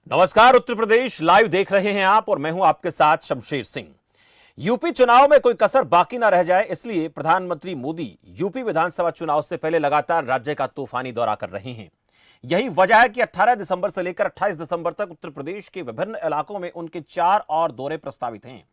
नमस्कार। उत्तर प्रदेश लाइव देख रहे हैं आप और मैं हूं आपके साथ शमशेर सिंह। यूपी चुनाव में कोई कसर बाकी ना रह जाए, इसलिए प्रधानमंत्री मोदी यूपी विधानसभा चुनाव से पहले लगातार राज्य का तूफानी दौरा कर रहे हैं। यही वजह है कि 18 दिसंबर से लेकर 28 दिसंबर तक उत्तर प्रदेश के विभिन्न इलाकों में उनके 4 और दौरे प्रस्तावित हैं।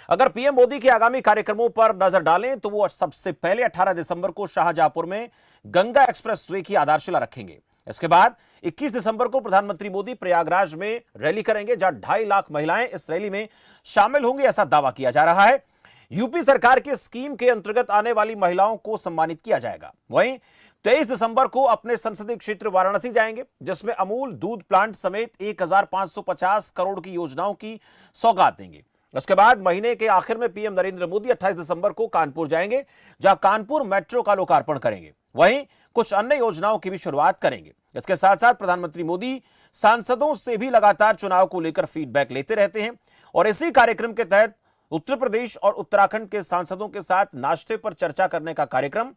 अगर पीएम मोदी के आगामी कार्यक्रमों पर नजर डालें तो वो सबसे पहले 18 दिसंबर को शाहजहांपुर में गंगा एक्सप्रेसवे की आधारशिला रखेंगे। इसके बाद 21 दिसंबर को प्रधानमंत्री मोदी प्रयागराज में रैली करेंगे, जहां 2.5 लाख महिलाएं इस रैली में शामिल होंगी, ऐसा दावा किया जा रहा है। यूपी सरकार की स्कीम के अंतर्गत आने वाली महिलाओं को सम्मानित किया जाएगा। वहीं 23 दिसंबर को अपने संसदीय क्षेत्र वाराणसी जाएंगे, जिसमें अमूल दूध प्लांट समेत 1550 करोड़ की योजनाओं की सौगात देंगे। उसके बाद महीने के आखिर में पीएम नरेंद्र मोदी 28 दिसंबर को कानपुर जाएंगे, जहां कानपुर मेट्रो का लोकार्पण करेंगे। वहीं कुछ अन्य योजनाओं की भी शुरुआत करेंगे। इसके साथ साथ प्रधानमंत्री मोदी सांसदों से भी लगातार चुनाव को लेकर फीडबैक लेते रहते हैं और इसी कार्यक्रम के तहत उत्तर प्रदेश और उत्तराखंड के सांसदों के साथ नाश्ते पर चर्चा करने का कार्यक्रम,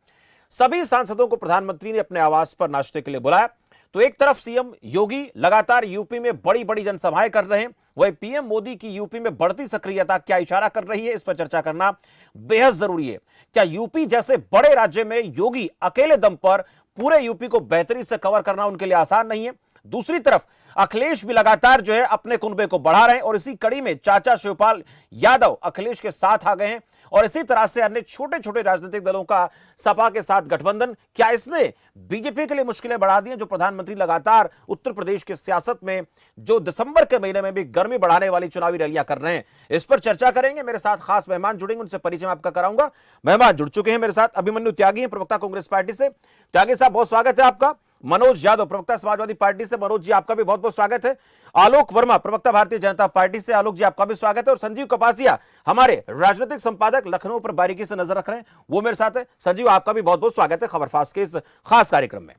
सभी सांसदों को प्रधानमंत्री ने अपने आवास पर नाश्ते के लिए बुलाया। तो एक तरफ सीएम योगी लगातार यूपी में बड़ी बड़ी जनसभाएं कर रहे हैं, वही पीएम मोदी की यूपी में बढ़ती सक्रियता क्या इशारा कर रही है, इस पर चर्चा करना बेहद जरूरी है। क्या यूपी जैसे बड़े राज्य में योगी अकेले दम पर पूरे यूपी को बेहतरी से कवर करना उनके लिए आसान नहीं है? दूसरी तरफ अखिलेश भी लगातार जो है अपने कुनबे को बढ़ा रहे हैं और इसी कड़ी में चाचा शिवपाल यादव अखिलेश के साथ आ गए हैं और इसी तरह से अन्य छोटे छोटे राजनीतिक दलों का सपा के साथ गठबंधन, क्या इसने बीजेपी के लिए मुश्किलें बढ़ा दी हैं? जो प्रधानमंत्री लगातार उत्तर प्रदेश की सियासत में जो दिसंबर के महीने में भी गर्मी बढ़ाने वाली चुनावी रैलियां कर रहे हैं, इस पर चर्चा करेंगे। मेरे साथ खास मेहमान जुड़ेंगे, उनसे परिचय मैं आपका कराऊंगा। मेहमान जुड़ चुके हैं मेरे साथ। अभिमन्यु त्यागी हैं, प्रवक्ता कांग्रेस पार्टी से। त्यागी साहब, बहुत स्वागत है आपका। मनोज यादव, प्रवक्ता समाजवादी पार्टी से। मनोज जी, आपका भी बहुत बहुत स्वागत है। आलोक वर्मा, प्रवक्ता भारतीय जनता पार्टी से। आलोक जी, आपका भी स्वागत है। और संजीव कपासिया, हमारे राजनीतिक संपादक, लखनऊ पर बारीकी से नजर रख रहे हैं, वो मेरे साथ है। संजीव, आपका भी बहुत बहुत स्वागत है खबरफास्ट के इस खास कार्यक्रम में।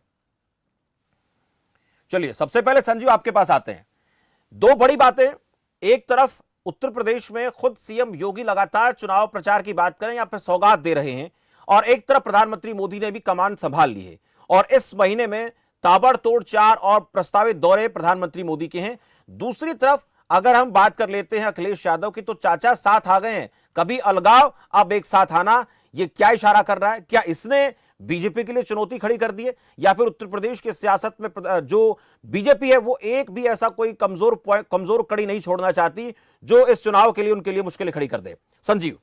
चलिए, सबसे पहले संजीव आपके पास आते हैं। दो बड़ी बातें, एक तरफ उत्तर प्रदेश में खुद सीएम योगी लगातार चुनाव प्रचार की बात करें, यहां पर सौगात दे रहे हैं, और एक तरफ प्रधानमंत्री मोदी ने भी कमान संभाल ली है और इस महीने में ताबड़तोड़ 4 और प्रस्तावित दौरे प्रधानमंत्री मोदी के हैं। दूसरी तरफ अगर हम बात कर लेते हैं अखिलेश यादव की, तो चाचा साथ आ गए हैं। कभी अलगाव, अब एक साथ आना, ये क्या इशारा कर रहा है? क्या इसने बीजेपी के लिए चुनौती खड़ी कर दी है, या फिर उत्तर प्रदेश की सियासत में जो बीजेपी है वो एक भी ऐसा कोई कमजोर कड़ी नहीं छोड़ना चाहती जो इस चुनाव के लिए उनके लिए मुश्किलें खड़ी कर दे? संजीव,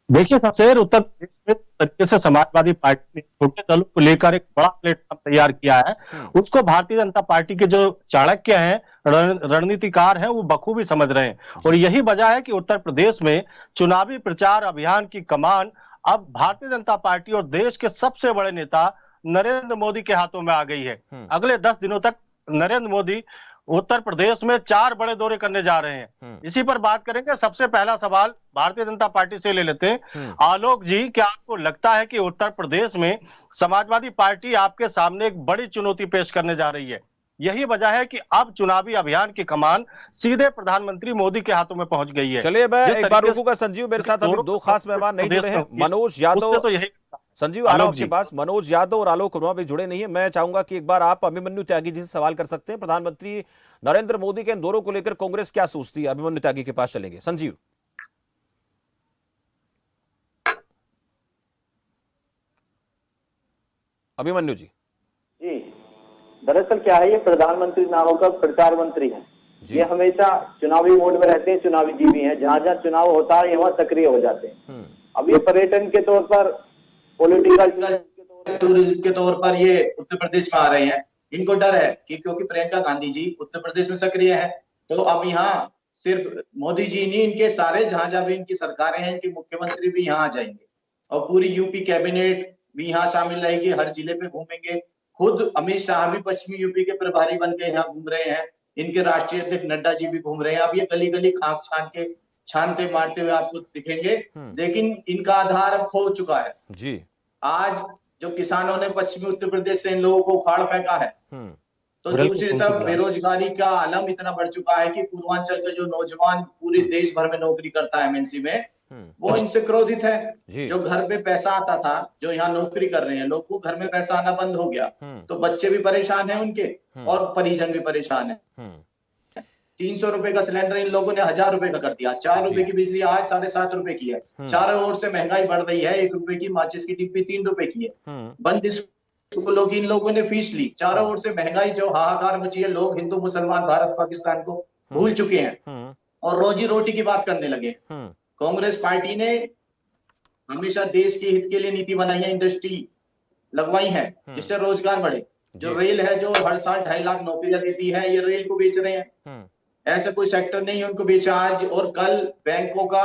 देखिए, सबसे उत्तर प्रदेश में जिस तरीके से समाजवादी पार्टी ने छोटे दलों को लेकर एक बड़ा प्लेटफॉर्म तैयार किया है, उसको भारतीय जनता पार्टी के जो चाणक्य हैं, रणनीतिकार हैं, वो बखूबी समझ रहे हैं। और यही वजह है कि उत्तर प्रदेश में चुनावी प्रचार अभियान की कमान अब भारतीय जनता पार्टी और देश के सबसे बड़े नेता नरेंद्र मोदी के हाथों में आ गई है। अगले 10 दिनों तक नरेंद्र मोदी उत्तर प्रदेश में 4 बड़े दौरे करने जा रहे हैं। इसी पर बात करेंगे। सबसे पहला सवाल भारतीय जनता पार्टी से ले लेते हैं। आलोक जी, क्या आपको लगता है कि उत्तर प्रदेश में समाजवादी पार्टी आपके सामने एक बड़ी चुनौती पेश करने जा रही है? यही वजह है कि अब चुनावी अभियान की कमान सीधे प्रधानमंत्री मोदी के हाथों में पहुंच गई है। चलिए मैं एक बार रुकूंगा। संजीव, मेरे साथ अभी दो खास मेहमान नहीं जुड़े हैं, मनोज यादव। तो यही संजीव, आ रहा हूं आपके पास। मनोज यादव और आलोक वर्मा भी जुड़े नहीं है। मैं चाहूंगा कि एक बार आप अभिमन्यु त्यागी जी से सवाल कर सकते हैं। प्रधानमंत्री नरेंद्र मोदी के इन दौरों को लेकर कांग्रेस क्या सोचती है? अभिमन्यु त्यागी के पास चलेंगे। संजीव, अभिमन्यु जी। जी, दरअसल क्या है, ये प्रधानमंत्री ना होकर प्रचार मंत्री हैं। ये हमेशा चुनावी मोड में रहते हैं, चुनावी जीवी हैं। जहां जहां चुनाव होता है वहां सक्रिय हो जाते हैं। अब ये पर्यटन के तौर पर, पॉलिटिकल टूरिज्म के तौर पर ये उत्तर प्रदेश में आ रहे हैं। इनको डर है कि क्योंकि प्रियंका गांधी जी उत्तर प्रदेश में सक्रिय है, तो अब यहाँ सिर्फ मोदी जी नहीं, इनके सारे जहां जहां भी इनकी सरकारें हैं, इनके मुख्यमंत्री भी यहाँ आ जाएंगे और पूरी यूपी कैबिनेट भी यहाँ शामिल रहेगी। हर जिले में घूमेंगे। खुद अमित शाह भी पश्चिमी यूपी के प्रभारी बन के यहाँ घूम रहे हैं। इनके राष्ट्रीय अध्यक्ष नड्डा जी भी घूम रहे हैं। अब ये गली गली खाक छानते मारते हुए आपको दिखेंगे, लेकिन इनका आधार अब खो चुका है जी। आज जो किसानों ने पश्चिमी उत्तर प्रदेश से इन लोगों को उखाड़ फेंका है, तो दूसरी तरफ बेरोजगारी का आलम इतना बढ़ चुका है कि पूर्वांचल का जो नौजवान पूरे देश भर में नौकरी करता है एमएनसी में, वो इनसे क्रोधित है। जी। जो घर पे पैसा आता था, जो यहाँ नौकरी कर रहे हैं लोग, वो घर में पैसा आना बंद हो गया, तो बच्चे भी परेशान हैं उनके और परिजन भी परेशान है। 300 रुपए का सिलेंडर इन लोगों ने 1000 रुपए का कर दिया। 4 रुपए की बिजली आज 7.5 रुपए की है। चारों ओर से महंगाई बढ़ रही है। 1 रुपए की माचिस की डिब्बी 3 रुपए की है। बंद स्कूलों की इन लोगों ने फीस ली। चारों ओर से महंगाई, जो हाहाकार मची है, लोग हिंदू मुसलमान भारत पाकिस्तान को भूल चुके हैं और रोजी रोटी की बात करने लगे। कांग्रेस पार्टी ने हमेशा देश के हित के लिए नीति बनाई है, इंडस्ट्री लगवाई है जिससे रोजगार बढ़े। जो रेल है, जो हर साल 2.5 लाख नौकरियां देती है, ये रेल को बेच रहे हैं। ऐसा कोई सेक्टर नहीं है उनको बेचा। आज और कल बैंकों का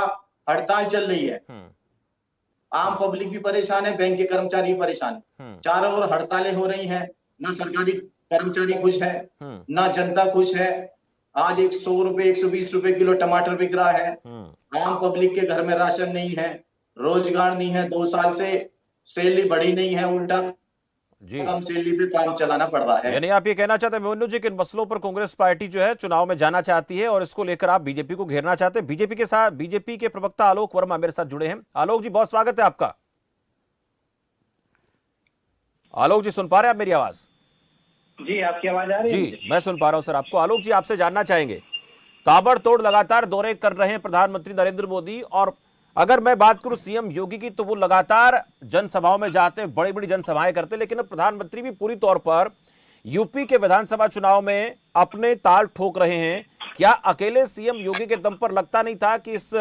हड़ताल चल रही है। आम पब्लिक भी परेशान है, बैंक के कर्मचारी भी परेशान है। चारों ओर हड़तालें हो रही हैं। ना सरकारी कर्मचारी खुश है, ना जनता खुश है। आज 100 रुपए 120 रुपए किलो टमाटर बिक रहा है। आम पब्लिक के घर में राशन नहीं है, रोजगार नहीं है। 2 साल से सैलरी बढ़ी नहीं है, उल्टा जी, कम सैलरी पे काम चलाना पड़ रहा है। यानी आप ये कहना चाहते हैं अभिमन्यु जी कि इन मसलों पर कांग्रेस पार्टी जो है चुनाव में जाना चाहती है और इसको लेकर आप बीजेपी को घेरना चाहते हैं। बीजेपी के साथ बीजेपी के प्रवक्ता आलोक वर्मा मेरे साथ जुड़े हैं। आलोक जी, बहुत स्वागत है आपका। आलोक जी, सुन पा रहे हैं आप मेरी आवाज? जी, आपकी आवाज आ रही है? जी, मैं सुन पा रहा हूं सर आपको। आलोक जी, आपसे जानना चाहेंगे, ताबड़तोड़ लगातार दौरे कर रहे हैं प्रधानमंत्री नरेंद्र मोदी, और अगर मैं बात करूं सीएम योगी की तो वो लगातार जनसभाओं में जाते हैं, बड़ी बड़ी जनसभाएं करते हैं, लेकिन अब प्रधानमंत्री भी पूरी तौर पर यूपी के विधानसभा चुनाव में अपने ताल ठोक रहे हैं। क्या अकेले सीएम योगी के दम पर लगता नहीं था कि इस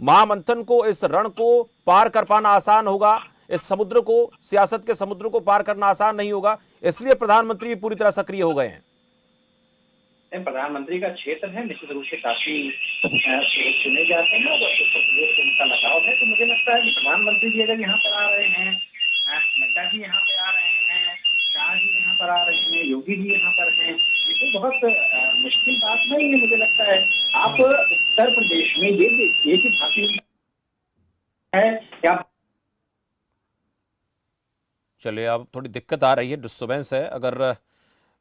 महामंथन को, इस रण को पार कर पाना आसान होगा, इस समुद्र को, सियासत के समुद्र को पार करना आसान नहीं होगा, इसलिए प्रधानमंत्री भी पूरी तरह सक्रिय हो गए हैं? प्रधानमंत्री का क्षेत्र है, निश्चित रूप से काफी चुने जाते हैं और उत्तर प्रदेश से उनका लगाव है। तो मुझे लगता है कि प्रधानमंत्री जी अगर यहाँ पर आ रहे हैं, नड्डा जी यहाँ पे आ रहे हैं, शाह जी यहाँ पर आ रहे हैं, योगी जी यहाँ पर हैं, ये तो बहुत मुश्किल बात नहीं है। मुझे लगता है आप उत्तर प्रदेश में ये देखिए कि भारतीय है क्या। चलिए, अब थोड़ी दिक्कत आ रही है, डिस्टर्बेंस है। अगर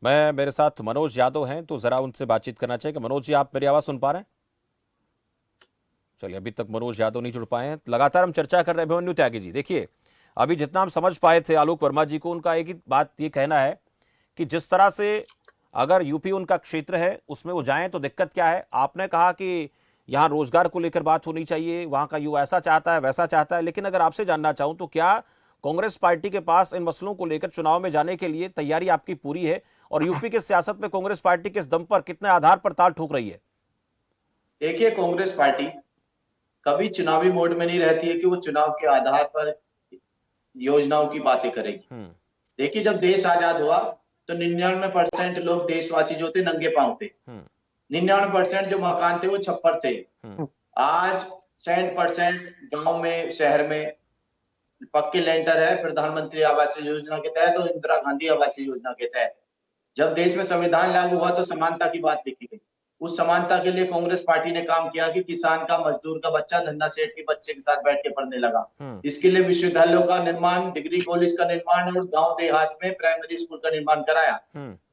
मेरे साथ मनोज यादव हैं तो जरा उनसे बातचीत करना चाहिए। मनोज जी, आप मेरी आवाज सुन पा रहे हैं? चलिए, अभी तक मनोज यादव नहीं जुड़ पाए हैं। लगातार हम चर्चा कर रहे हैं अभिमन्यु त्यागी जी। देखिए, अभी जितना हम समझ पाए थे आलोक वर्मा जी को, उनका एक ही बात ये कहना है कि जिस तरह से अगर यूपी उनका क्षेत्र है उसमें वो जाएं तो दिक्कत क्या है। आपने कहा कि यहाँ रोजगार को लेकर बात होनी चाहिए, वहाँ का युवा ऐसा चाहता है, वैसा चाहता है, लेकिन अगर आपसे जानना चाहूँ तो क्या कांग्रेस पार्टी के पास इन मसलों को लेकर चुनाव में जाने के लिए तैयारी आपकी पूरी है? और यूपी के सियासत में कांग्रेस पार्टी किस दम पर, कितने आधार पर ताल ठोक रही है? देखिए, कांग्रेस पार्टी कभी चुनावी मोड में नहीं रहती है कि वो चुनाव के आधार पर योजनाओं की बातें करेगी। देखिए, जब देश आजाद हुआ तो 99% लोग देशवासी जो थे नंगे पांव थे। 99% जो मकान थे वो छप्पर थे। आज 60% गांव में, शहर में पक्के लेंटर है प्रधानमंत्री आवास योजना के तहत और इंदिरा गांधी आवास योजना के तहत। जब देश में संविधान लागू हुआ तो समानता की बात लिखी गई। उस समानता के लिए कांग्रेस पार्टी ने काम किया कि किसान का, मजदूर का बच्चा धन्ना सेठ के बच्चे के साथ बैठ के पढ़ने लगा। इसके लिए विश्वविद्यालयों का निर्माण, डिग्री कॉलेज का निर्माण और गांव देहात में प्राइमरी स्कूल का निर्माण कराया।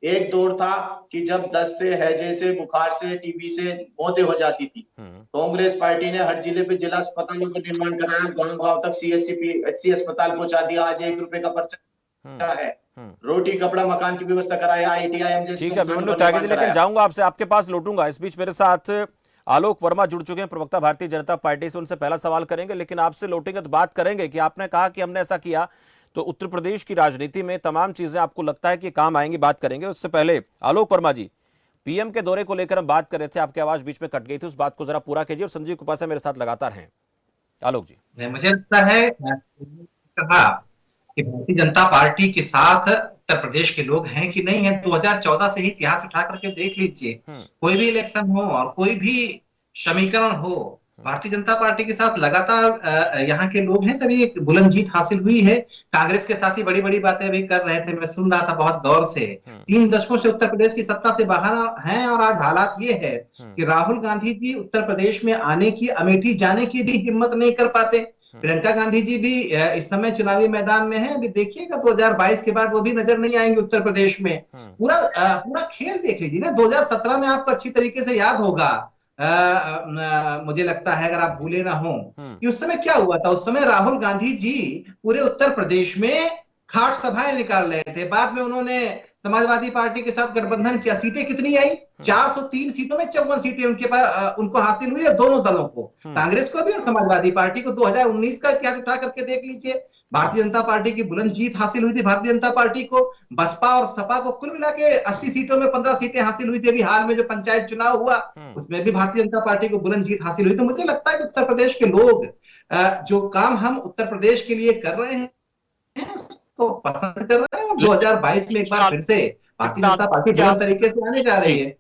एक दौर था कि जब दस्त से, हैजे से, बुखार से, टीबी से मौतें हो जाती थी। कांग्रेस पार्टी ने हर जिले पे जिला अस्पतालों का निर्माण कराया, गांव-गांव तक सीएचसी अस्पताल पहुंचा दिया। आज 1 रुपए का पर्चा है। रोटी, कपड़ा, मकान की व्यवस्था कराया। ITIM जैसे। ठीक है अभिमन्यु त्यागी जी, लेकिन जाऊंगा आपसे, आपके पास लौटूंगा। इस बीच मेरे साथ आलोक वर्मा जुड़ चुके हैं, प्रवक्ता भारतीय जनता पार्टी से। उनसे पहला सवाल करेंगे, लेकिन आपसे लौटेंगे तो बात करेंगे कि आपने कहा कि हमने ऐसा किया, तो उत्तर प्रदेश की राजनीति में तमाम चीजें आपको लगता है कि काम आएंगी, बात करेंगे। उससे पहले आलोक वर्मा जी, पीएम के दौरे को लेकर हम बात कर रहे थे, आपकी आवाज बीच में कट गई थी, उस बात को जरा पूरा कीजिए। और संजीव कुपासा मेरे साथ लगातार हैं। आलोक जी, मुझे लगता है कहा कि भारतीय जनता पार्टी के साथ उत्तर प्रदेश के लोग हैं कि नहीं है। 2014 से ही इतिहास उठा करके देख लीजिए, कोई भी इलेक्शन हो और कोई भी समीकरण हो, भारतीय जनता पार्टी के साथ लगातार यहाँ के लोग हैं, तभी एक बुलंद जीत हासिल हुई है। कांग्रेस के साथ ही बड़ी बड़ी बातें भी कर रहे थे, मैं सुन रहा था बहुत दौर से। 3 दशकों से उत्तर प्रदेश की सत्ता से बाहर हैं और आज हालात ये है कि राहुल गांधी जी उत्तर प्रदेश में आने की, अमेठी जाने की भी हिम्मत नहीं कर पाते। प्रियंका गांधी जी भी इस समय चुनावी मैदान में है। अभी देखिएगा 2022 के बाद वो भी नजर नहीं आएंगे उत्तर प्रदेश में। पूरा खेल देख लीजिए ना। 2017 में आपको अच्छी तरीके से याद होगा, मुझे लगता है, अगर आप भूले ना हो, कि उस समय क्या हुआ था। उस समय राहुल गांधी जी पूरे उत्तर प्रदेश में खाट सभाएं निकाल रहे थे। बाद में उन्होंने समाजवादी पार्टी के साथ गठबंधन किया। सीटें कितनी आई? 403 सीटों में 54 सीटें उनके पास उनको हासिल हुई है, दोनों दलों को, कांग्रेस को भी और समाजवादी पार्टी को। 2019 का इतिहास उठा करके देख लीजिए, भारतीय जनता पार्टी की बुलंद जीत हासिल हुई थी भारतीय जनता पार्टी को। बसपा और सपा को कुल मिला के 80 सीटों में 15 सीटें हासिल हुई थी। अभी हाल में जो पंचायत चुनाव हुआ उसमें भी भारतीय जनता पार्टी को बुलंद जीत हासिल हुई। तो मुझे लगता है कि उत्तर प्रदेश के लोग जो काम हम उत्तर प्रदेश के लिए कर रहे हैं उसको पसंद कर रहे हैं, और 2022 में एक बार फिर से भारतीय जनता पार्टी बुलंद तरीके से आने जा रही है।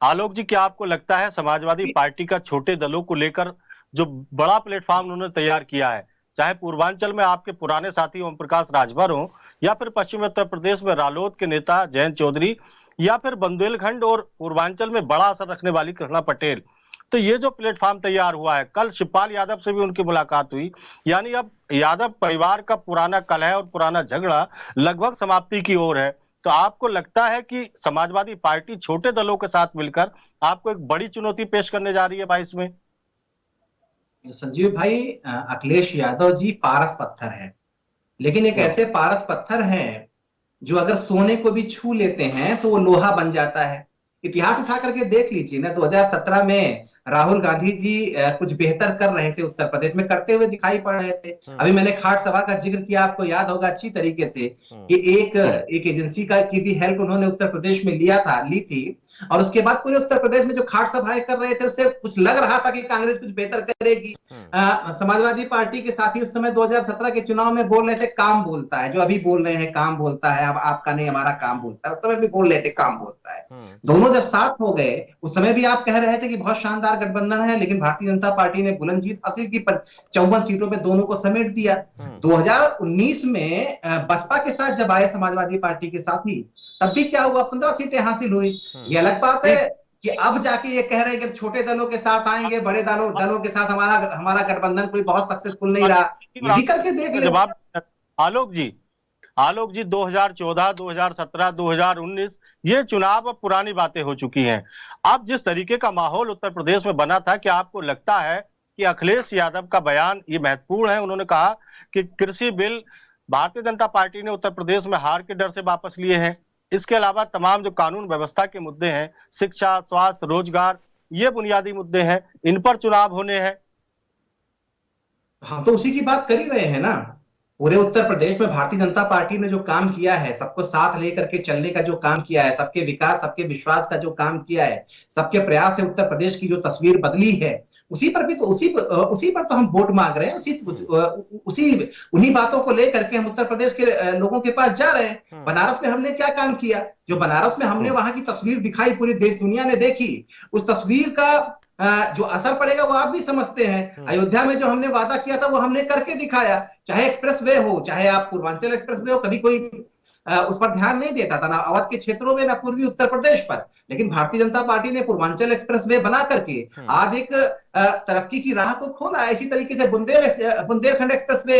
आलोक जी, क्या आपको लगता है समाजवादी पार्टी का छोटे दलों को लेकर जो बड़ा प्लेटफॉर्म उन्होंने तैयार किया है, चाहे पूर्वांचल में आपके पुराने साथी ओम प्रकाश राजभर हो, या फिर पश्चिमी उत्तर प्रदेश में रालोद के नेता जयंत चौधरी, या फिर बुंदेलखंड और पूर्वांचल में बड़ा असर रखने वाली कृष्णा पटेल, तो ये जो प्लेटफॉर्म तैयार हुआ है, कल शिवपाल यादव से भी उनकी मुलाकात हुई, यानी अब यादव परिवार का पुराना कलह और पुराना झगड़ा लगभग समाप्ति की ओर है। तो आपको लगता है कि समाजवादी पार्टी छोटे दलों के साथ मिलकर आपको एक बड़ी चुनौती पेश करने जा रही है 22 में? संजीव भाई, अखिलेश यादव जी पारस पत्थर है, लेकिन एक ऐसे पारस पत्थर हैं जो अगर सोने को भी छू लेते हैं तो वो लोहा बन जाता है। इतिहास उठा करके देख लीजिए ना, 2017 में राहुल गांधी जी कुछ बेहतर कर रहे थे, उत्तर प्रदेश में करते हुए दिखाई पड़ रहे थे। अभी मैंने खाट सभा का जिक्र किया, आपको याद होगा अच्छी तरीके से, कि एक एजेंसी का की भी हेल्प उन्होंने उत्तर प्रदेश में ली थी, और उसके बाद पूरे उत्तर प्रदेश में जो खाट सभाएं कर रहे थे उससे कुछ लग रहा था कि कांग्रेस कुछ बेहतर करेगी। समाजवादी पार्टी के साथी उस समय 2017 के चुनाव में बोल रहे थे काम बोलता है, जो अभी बोल रहे हैं काम बोलता है, अब आपका नहीं हमारा काम बोलता है, उस समय भी बोल रहे थे काम बोलता है। दोनों जब साथ हो गए, उस समय भी आप कह रहे थे कि बहुत शानदार गठबंधन है, लेकिन भारतीय जनता पार्टी ने बुलंद जीत हासिल की, पर 54 सीटों पे दोनों को समेट दिया। 2019 में बसपा के साथ जब आए समाजवादी पार्टी के साथी, तब भी क्या हुआ? 15 सीटें हासिल हुई। ये अलग बात है कि अब जाके ये कह रहे हैं कि छोटे दलों के साथ आएंगे, बड़े दलों के साथ हमारा गठबंधन कोई बहुत सक्सेसफुल नहीं रहा। ये भी करके देख ले। जवाब आलोक जी 2014, 2017, 2019 ये चुनाव अब पुरानी बातें हो चुकी हैं। अब जिस तरीके का माहौल उत्तर प्रदेश में बना था, क्या आपको लगता है कि अखिलेश यादव का बयान ये महत्वपूर्ण है? उन्होंने कहा कि कृषि बिल भारतीय जनता पार्टी ने उत्तर प्रदेश में हार के डर से वापस लिए हैं। इसके अलावा तमाम जो कानून व्यवस्था के मुद्दे हैं, शिक्षा, स्वास्थ्य, रोजगार, ये बुनियादी मुद्दे हैं, इन पर चुनाव होने हैं। हम तो उसी की बात कर ही रहे हैं ना। पूरे उत्तर प्रदेश में भारतीय जनता पार्टी ने जो काम किया है, सबको साथ लेकर के चलने का जो काम किया है, सबके विकास, सबके विश्वास का जो काम किया है, सबके प्रयास से उत्तर प्रदेश की जो तस्वीर बदली है, उसी पर तो हम वोट मांग रहे हैं। उन्हीं बातों को लेकर के हम उत्तर प्रदेश के लोगों के पास जा रहे हैं। बनारस में हमने क्या काम किया? जो बनारस में हमने वहां की तस्वीर दिखाई, पूरी देश दुनिया ने देखी, उस तस्वीर का जो असर पड़ेगा वो आप भी समझते हैं। अयोध्या में जो हमने वादा किया था वो हमने करके दिखाया। चाहे एक्सप्रेस वे हो, चाहे आप पूर्वांचल एक्सप्रेस वे हो, कभी कोई उस पर ध्यान नहीं देता था, ना अवध के क्षेत्रों में, ना पूर्वी उत्तर प्रदेश पर। लेकिन भारतीय जनता पार्टी ने पूर्वांचल एक्सप्रेस वे बना करके आज एक तरक्की की राह को खोला। इसी तरीके से बुंदेलखंड एक्सप्रेस वे,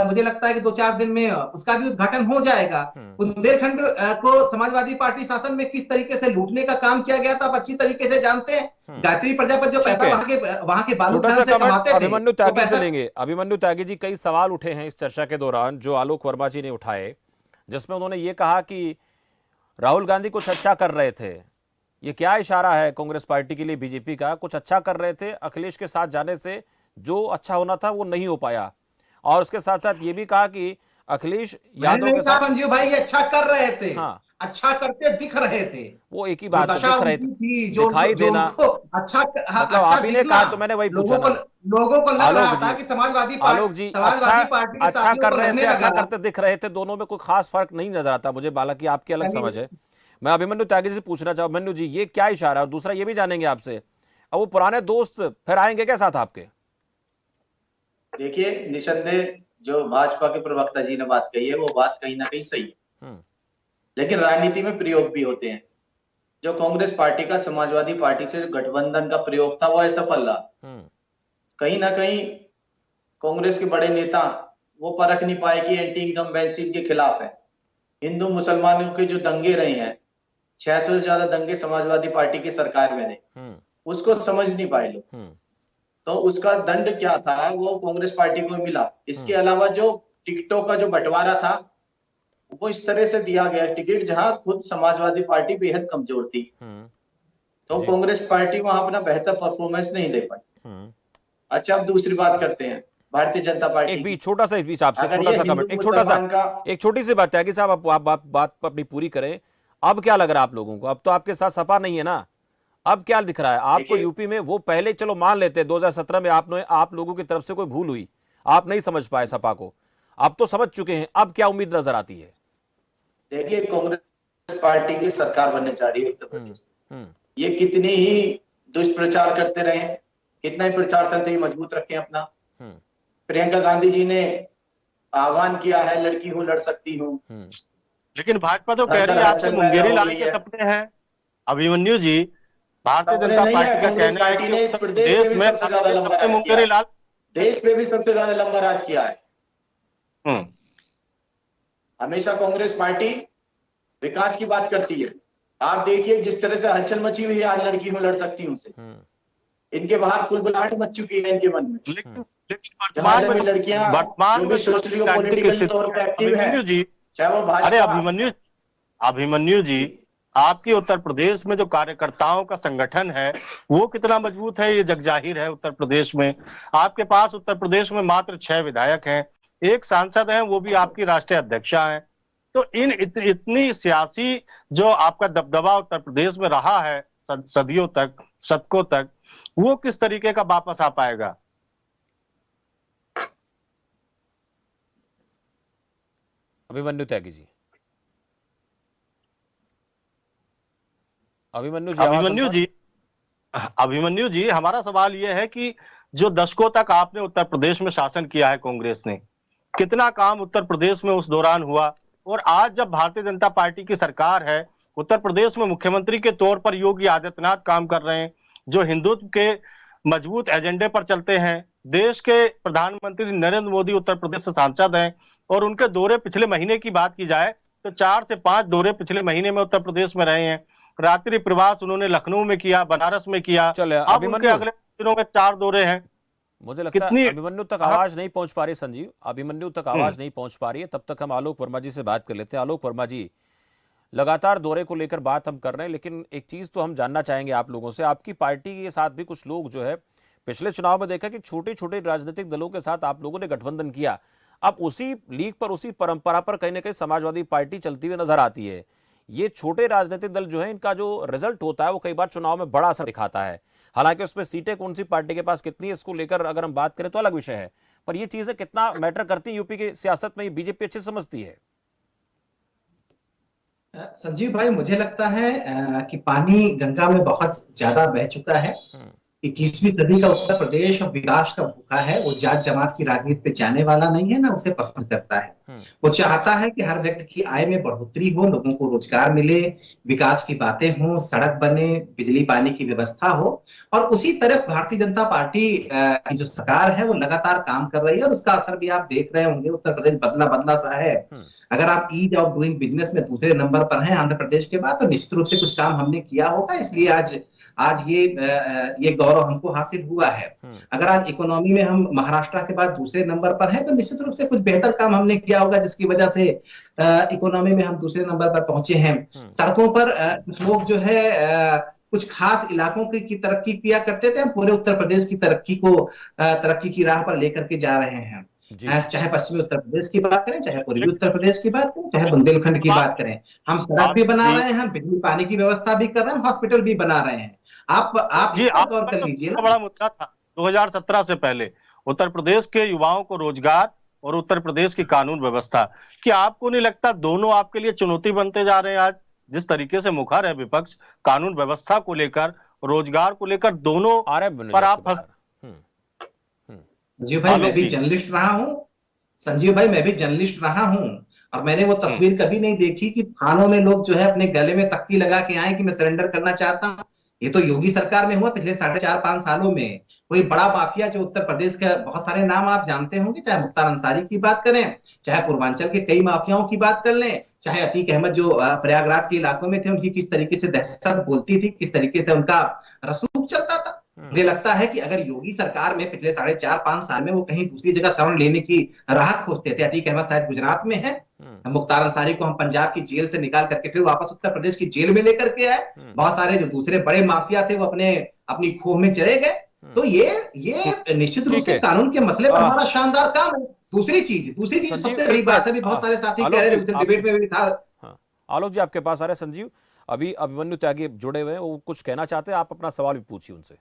मुझे लगता है कि 2-4 दिन में उसका भी उद्घाटन हो जाएगा। बुंदेलखंड को समाजवादी पार्टी शासन में किस तरीके से लूटने का काम किया गया था, आप अच्छी तरीके से जानते हैं। गायत्री प्रजापति जो पैसा वहां के बालू खान से कमाते थे, अभिमन्यु त्यागी से लेंगे। अभिमन्यु त्यागी जी, कई सवाल उठे हैं इस चर्चा के दौरान जो आलोक वर्मा जी ने उठाए, जिसमें उन्होंने ये कहा कि राहुल गांधी कुछ अच्छा कर रहे थे। ये क्या इशारा है कांग्रेस पार्टी के लिए? बीजेपी का कुछ अच्छा कर रहे थे, अखिलेश के साथ जाने से जो अच्छा होना था वो नहीं हो पाया। और उसके साथ साथ ये भी कहा कि अखिलेश यादव के साथ संजीव भाई ये अच्छा कर रहे थे, हाँ, अच्छा करते दिख रहे थे। वो एक ही बात है, दिख रहे थे, दिखाई देना अच्छा, मतलब आप ही ने कहा, तो मैंने वही पूछा ना। लोगों को लग रहा था कि समाजवादी पार्टी अच्छा कर रहे थे, अच्छा करते दिख रहे थे, दोनों में कोई खास फर्क नहीं नजर आता मुझे। बालाकी आपकी अलग समझ है। मैं अभिमन्यु त्यागी से पूछना चाहूँ, अभिमन्यु जी ये क्या इशारा है? और दूसरा ये भी जानेंगे आपसे, अब वो पुराने दोस्त फिर आएंगे क्या साथ आपके? देखिए, निसंदेह जो भाजपा के प्रवक्ता जी ने बात कही है वो बात कहीं ना कहीं सही है, लेकिन राजनीति में प्रयोग भी होते हैं। जो कांग्रेस पार्टी का समाजवादी पार्टी से गठबंधन का प्रयोग था वो असफल रहा। कहीं ना कहीं कांग्रेस के बड़े नेता वो परख नहीं पाए कि एंटी इनकम्बेंसी के खिलाफ है। हिंदू मुसलमानों के जो दंगे रहे हैं, 600 से ज्यादा दंगे समाजवादी पार्टी की सरकार में रहे, उसको समझ नहीं पाए लोग। तो उसका दंड क्या था वो कांग्रेस पार्टी को मिला। इसके अलावा जो टिकटों का जो बंटवारा था वो इस तरह से दिया गया टिकट जहां खुद समाजवादी पार्टी बेहद कमजोर थी, तो कांग्रेस पार्टी वहां अपना बेहतर परफॉर्मेंस नहीं दे पाई। अच्छा, अब दूसरी बात करते हैं भारतीय जनता पार्टी। एक बीच छोटा सा आपसे अगर छोटा ये सा हिंदू कमेंट, एक छोटी सी बात त्यागी साहब, आप बात अपनी पूरी करें। अब क्या लग रहा है आप लोगों को? अब तो आपके साथ सपा नहीं है ना, अब क्या दिख रहा है आपको यूपी में? वो पहले चलो मान लेते 2017 में आप लोगों की तरफ से कोई भूल हुई, आप नहीं समझ पाए सपा को, अब तो समझ चुके हैं, अब क्या उम्मीद नजर आती है? देखिए, कांग्रेस पार्टी की सरकार बनने जा रही है उत्तर प्रदेश में। ये कितनी ही दुष्प्रचार करते रहे, कितना ही प्रचार तंत्र ही मजबूत रखें अपना। प्रियंका गांधी जी ने आह्वान किया है लड़की हूं लड़ सकती हूँ, लेकिन भाजपा तो कह रही है आपसे मुंगेरी लाल के सपने हैं। अभिमन्यु जी, भारतीय जनता पार्टी का कहना है कि इस प्रदेश में सबसे ज्यादा लंबा राज मुंगेरी लाल देश में भी सबसे ज्यादा लंबा राज किया है। हमेशा कांग्रेस पार्टी विकास की बात करती है। आप देखिए जिस तरह से हलचल मची हुई है आज लड़की हूं लड़ सकती हूं से, इनके बाहर कुलबुलाहट मच चुकी है इनके मन में। लेकिन वर्तमान में लड़कियां वर्तमान में सोशली और पॉलिटिकल तौर पर एक्टिव है, चाहे वो भाजपा। अरे अभिमन्यु जी, आपके उत्तर प्रदेश में जो कार्यकर्ताओं का संगठन है वो कितना मजबूत है ये जगजाहिर है। उत्तर प्रदेश में आपके पास उत्तर प्रदेश में मात्र 6 विधायक हैं, 1 सांसद हैं, वो भी आपकी राष्ट्रीय अध्यक्षा हैं। तो इतनी सियासी जो आपका दबदबा उत्तर प्रदेश में रहा है सदियों तक, शतकों तक, वो किस तरीके का वापस आ पाएगा? अभिमन्यु त्यागी जी, अभिमन्यु जी, हमारा सवाल यह है कि जो दशकों तक आपने उत्तर प्रदेश में शासन किया है कांग्रेस ने, कितना काम उत्तर प्रदेश में उस दौरान हुआ? और आज जब भारतीय जनता पार्टी की सरकार है, उत्तर प्रदेश में मुख्यमंत्री के तौर पर योगी आदित्यनाथ काम कर रहे हैं, जो हिंदुत्व के मजबूत एजेंडे पर चलते हैं। देश के प्रधानमंत्री नरेंद्र मोदी उत्तर प्रदेश से सांसद हैं और उनके दौरे पिछले महीने की बात की जाए तो 4 से 5 दौरे पिछले महीने में उत्तर प्रदेश में रहे हैं। रात्रि प्रवास उन्होंने लखनऊ में किया, बनारस में किया, अब उनके अगले दिनों में 4 दौरे हैं। मुझे लगता है अभिमन्यु तक आवाज नहीं पहुंच पा रही। संजीव, अभिमन्यु तक आवाज नहीं पहुंच पा रही है, तब तक हम आलोक वर्मा जी से बात कर लेते हैं। आलोक वर्मा जी, लगातार दौरे को लेकर बात हम कर रहे हैं, लेकिन एक चीज तो हम जानना चाहेंगे आप लोगों से। आपकी पार्टी के साथ भी कुछ लोग जो है, पिछले चुनाव में देखा कि छोटे छोटे राजनीतिक दलों के साथ आप लोगों ने गठबंधन किया, अब उसी लीग पर, उसी परंपरा पर कहीं ना कहीं समाजवादी पार्टी चलती हुई नजर आती है। ये छोटे राजनीतिक दल जो है, इनका जो रिजल्ट होता है वो कई बार चुनाव में बड़ा असर दिखाता है। हालांकि उसमें सीटें कौन सी पार्टी के पास कितनी है, इसको लेकर अगर हम बात करें तो अलग विषय है, पर ये चीजें कितना मैटर करती है यूपी की सियासत में, बीजेपी अच्छी समझती है। संजीव भाई, मुझे लगता है कि पानी गंगा में बहुत ज्यादा बह चुका है। 21वीं सदी का उत्तर प्रदेश और विकास का भूखा है। वो जात जमात की राजनीति पे जाने वाला नहीं है, ना उसे पसंद करता है। वो चाहता है कि हर व्यक्ति की आय में बढ़ोतरी हो, लोगों को रोजगार मिले, विकास की बातें हो, सड़क बने, बिजली पानी की व्यवस्था हो। और उसी तरफ भारतीय जनता पार्टी की जो सरकार है वो लगातार काम कर रही है और उसका असर भी आप देख रहे होंगे। उत्तर प्रदेश बदला बदला सा है। अगर आप ईज ऑफ डूइंग बिजनेस में दूसरे नंबर पर हैं आंध्र प्रदेश के बाद, तो निश्चित रूप से कुछ काम हमने किया होगा, इसलिए आज ये गौरव हमको हासिल हुआ है। अगर आज इकोनॉमी में हम महाराष्ट्र के बाद दूसरे नंबर पर हैं, तो निश्चित रूप से कुछ बेहतर काम हमने किया होगा, जिसकी वजह से इकोनॉमी में हम दूसरे नंबर पर पहुंचे हैं। सड़कों पर लोग जो है कुछ खास इलाकों की तरक्की किया करते थे, हम पूरे उत्तर प्रदेश की तरक्की की राह पर लेकर के जा रहे हैं। चाहे पश्चिमी उत्तर प्रदेश की बात करें, चाहे पूर्वी उत्तर प्रदेश की बात करें, चाहे बुंदेलखंड की बात करें, हम सड़क भी बना रहे हैं, हम बिजली पानी की व्यवस्था भी कर रहे हैं, हॉस्पिटल भी बना रहे हैं। आप गौर कर लीजिए ना। बड़ा मुद्दा था 2017 से पहले उत्तर प्रदेश के युवाओं को रोजगार और उत्तर प्रदेश की कानून व्यवस्था। क्या आपको नहीं लगता दोनों आपके लिए चुनौती बनते जा रहे हैं? आज जिस तरीके से मुखर है विपक्ष कानून व्यवस्था को लेकर, रोजगार को लेकर, दोनों पर आप फंस। संजीव भाई, मैं भी जर्नलिस्ट रहा हूं। संजीव भाई, मैं भी जर्नलिस्ट रहा हूं और मैंने वो तस्वीर कभी नहीं देखी कि थानों में लोग जो है अपने गले में तख्ती लगा के आए कि मैं सरेंडर करना चाहता हूं। ये तो योगी सरकार में हुआ पिछले 4.5-5 सालों में। कोई बड़ा माफिया जो उत्तर प्रदेश का, बहुत सारे नाम आप जानते होंगे, चाहे मुख्तार अंसारी की बात करें, चाहे पूर्वांचल के कई माफियाओं की बात कर लें, चाहे अतीक अहमद जो प्रयागराज के इलाकों में थे, उनकी किस तरीके से दहशत बोलती थी, किस तरीके से उनका रसूख चलता था। मुझे लगता है कि अगर योगी सरकार में पिछले 4.5-5 साल में वो कहीं दूसरी जगह शरण लेने की राहत खोजते थे, अतीक अहमद शायद गुजरात में है, मुख्तार अंसारी को हम पंजाब की जेल से निकाल करके फिर वापस उत्तर प्रदेश की जेल में लेकर के आए, बहुत सारे जो दूसरे बड़े माफिया थे वो अपनी खोह में चले गए। तो ये निश्चित रूप से कानून के मसले पर हमारा शानदार काम है। दूसरी चीज सबसे बड़ी बात है, भी बहुत सारे साथी कह रहे थे डिबेट में भी था। आलोक जी आपके पास आ रहे हैं। संजीव, अभी अभिमन्यु त्यागी जुड़े हुए हैं, वो कुछ कहना चाहते हैं, आप अपना सवाल भी पूछिए उनसे।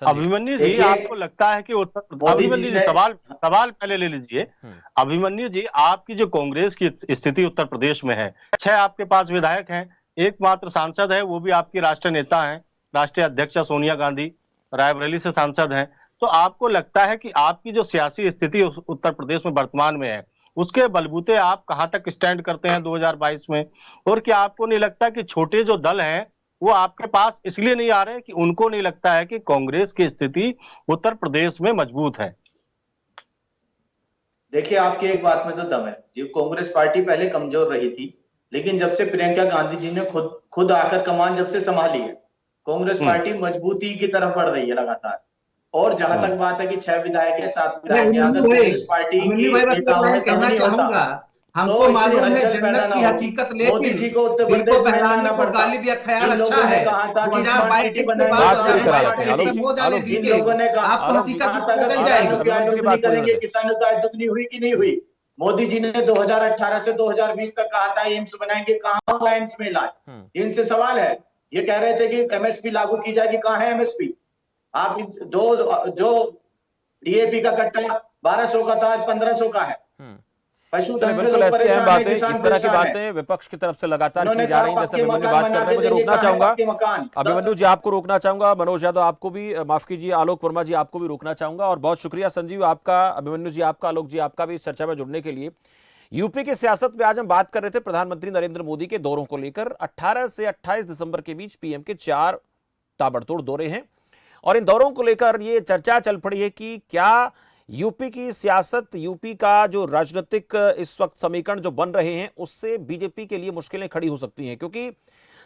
अभिमन्यु जी, आपको लगता है कि अभिमन्यु जी सवाल पहले ले लीजिए। अभिमन्यु जी, आपकी जो कांग्रेस की स्थिति उत्तर प्रदेश में है, 6 आपके पास विधायक हैं, एकमात्र सांसद है, वो भी आपकी राष्ट्रीय नेता है, राष्ट्रीय अध्यक्ष सोनिया गांधी, रायबरेली से सांसद हैं। तो आपको लगता है कि आपकी जो सियासी स्थिति उत्तर प्रदेश में वर्तमान में है, उसके बलबूते आप कहां तक स्टैंड करते हैं 2022 में? और क्या आपको नहीं लगता कि छोटे जो दल हैं वो आपके पास इसलिए नहीं आ रहे कि उनको नहीं लगता है कि कांग्रेस की स्थिति उत्तर प्रदेश में मजबूत है? देखिए, आपकी एक बात में तो दम है जी। कांग्रेस पार्टी पहले कमजोर रही थी, लेकिन जब से प्रियंका गांधी जी ने खुद आकर कमान जब से संभाली है, कांग्रेस पार्टी मजबूती की तरफ बढ़ रही है लगातार। और जहां तक बात है कि 6 विधायक है, 7 विधायक है, अगर कांग्रेस पार्टी की नेताओं में कम नहीं होता हमको मालूम है जन्नत की हकीकत, लेकिन मोदी जी को उत्तर प्रदेश में लाना पड़ता। गालिब या ख्याल अच्छा है, कहा था कि स्मार्ट सिटी बनाएंगे। जिन लोगों ने कहा करेंगे, किसानों का दुगनी हुई कि नहीं हुई? मोदी जी ने 2018 से 2020 तक कहा था एम्स बनाएंगे, कहां हुआ एम्स में इलाज? इनसे सवाल है। ये कह रहे थे कि एमएसपी लागू की जाएगी, कहां है एमएसपी? आप जो डीएपी का कट्टा 1200 का था, 1500 का है। बिल्कुल ऐसी अहम बातें, इस तरह की बातें विपक्ष की तरफ से लगातार की जा रही हैं। जैसे अभिमन्यु बात कर रहे हैं, मुझे रोकना चाहूंगा, अभिमन्यु जी आपको रोकना चाहूंगा, मनोज यादव आपको भी, माफ कीजिए आलोक वर्मा जी आपको भी रोकना चाहूंगा। और बहुत शुक्रिया संजीव आपका, अभिमन्यु जी आपका, आलोक जी आपका भी इस चर्चा में जुड़ने के लिए। यूपी की सियासत में आज हम बात कर रहे थे प्रधानमंत्री नरेंद्र मोदी के दौरों को लेकर। 18 से 28 दिसंबर के बीच पीएम के 4 ताबड़तोड़ दौरे हैं और इन दौरों को लेकर ये चर्चा चल पड़ी है कि क्या यूपी की सियासत, यूपी का जो राजनीतिक इस वक्त समीकरण जो बन रहे हैं, उससे बीजेपी के लिए मुश्किलें खड़ी हो सकती हैं। क्योंकि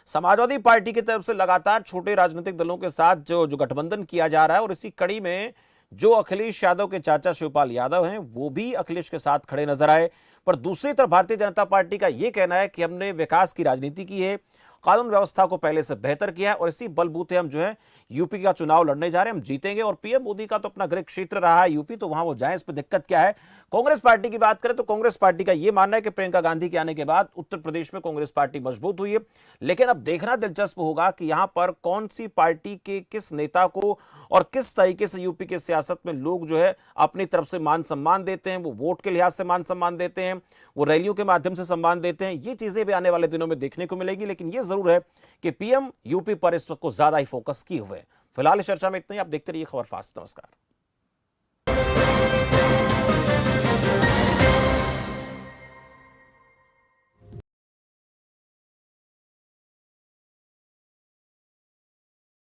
समाजवादी पार्टी की तरफ से लगातार छोटे राजनीतिक दलों के साथ जो गठबंधन किया जा रहा है, और इसी कड़ी में जो अखिलेश यादव के चाचा शिवपाल यादव हैं, वो भी अखिलेश के साथ खड़े नजर आए। पर दूसरी तरफ भारतीय जनता पार्टी का यह कहना है कि हमने विकास की राजनीति की है, कानून व्यवस्था को पहले से बेहतर किया है और इसी बलबूते हम जो है यूपी का चुनाव लड़ने जा रहे हैं, हम जीतेंगे। और पीएम मोदी का तो अपना गृह क्षेत्र रहा है यूपी, तो वहां वो जाए, इस पर दिक्कत क्या है। कांग्रेस पार्टी की बात करें तो कांग्रेस पार्टी का यह मानना है कि प्रियंका गांधी के आने के बाद उत्तर प्रदेश में कांग्रेस पार्टी मजबूत हुई है। लेकिन अब देखना दिलचस्प होगा कि यहां पर कौन सी पार्टी के किस नेता को और किस तरीके से यूपी के सियासत में लोग जो है अपनी तरफ से मान सम्मान देते हैं। वो वोट के लिहाज से मान सम्मान देते हैं, वो रैलियों के माध्यम से सम्मान देते हैं। ये चीजें भी आने वाले दिनों में देखने को मिलेगी। लेकिन यह जरूर है कि पीएम यूपी पर इस वक्त को ज्यादा ही फोकस किए हुए हैं। फिलहाल इस चर्चा में इतना ही। आप देखते रहिए खबर फास्ट। नमस्कार।